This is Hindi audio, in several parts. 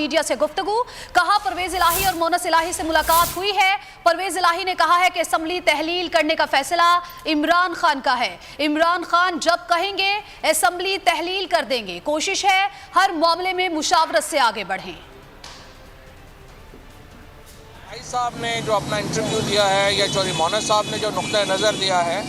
मीडिया से गुफ्तगू, कहा परवेज इलाही और मोनस इलाही से मुलाकात हुई है। परवेज इलाही ने कहा है कि असेंबली तहलील करने का फैसला इमरान खान का है। इमरान खान जब कहेंगे असेंबली तहलील कर देंगे। कोशिश है हर मामले में मुशावरत से आगे बढ़ें। भाई साहब ने जो अपना इंटरव्यू दिया है या चौधरी मोनस साहब ने जो नुक्ता नज़र दिया है,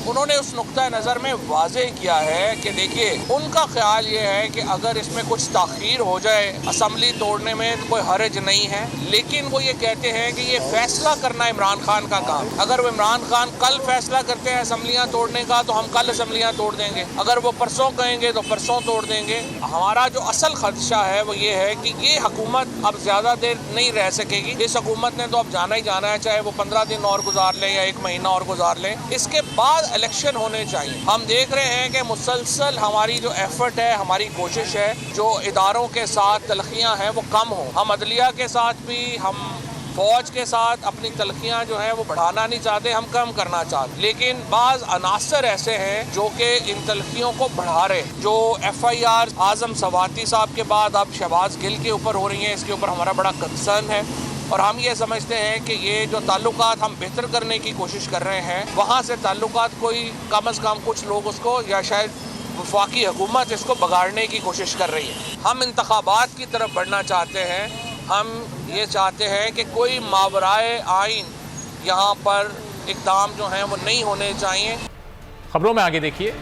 उन्होंने उस नुक्ता नज़र में वाज़ेह किया है कि देखिए, उनका ख्याल ये है कि अगर इसमें कुछ ताख़ीर हो जाए असेंबली तोड़ने में तो कोई हर्ज नहीं है, लेकिन वो ये कहते हैं कि ये फैसला करना इमरान खान का काम। अगर वो इमरान खान कल फैसला करते हैं असेंबलियाँ तोड़ने का तो हम कल असेंबलियाँ तोड़ देंगे, अगर वो परसों कहेंगे तो परसों तोड़ देंगे। हमारा जो असल खदशा है वो ये है कि ये हुकूमत अब ज़्यादा देर नहीं रह सकेगी। इस हुकूमत ने तो अब जाना ही जाना है, चाहे वो 15 दिन और गुजार लें या 1 महीना और गुजार लें। इसके बाद इलेक्शन होने चाहिए। हम देख रहे हैं कि मुसलसल हमारी जो एफर्ट है, हमारी कोशिश है, जो इदारों के साथ तलखियाँ हैं वो कम हो। हम अदलिया के साथ भी, हम फौज के साथ अपनी तलखियाँ जो हैं वो बढ़ाना नहीं चाहते, हम कम करना चाहते, लेकिन बाज़ अनासर ऐसे हैं जो कि इन तलखियों को बढ़ा रहे। जो FIR आज़म सवाती साहब के बाद अब शहबाज गिल के ऊपर हो रही हैं, इसके ऊपर हमारा बड़ा कंसर्न है और हम ये समझते हैं कि ये जो ताल्लुकात हम बेहतर करने की कोशिश कर रहे हैं, वहाँ से ताल्लुकात कोई कम अज़ कम कुछ लोग उसको या शायद वफाकी हुकूमत इसको बिगाड़ने की कोशिश कर रही है। हम इंतखाबात की तरफ बढ़ना चाहते हैं। हम ये चाहते हैं कि कोई मावराए आइन यहाँ पर इक़दाम जो हैं वो नहीं होने चाहिए। खबरों में आगे देखिए।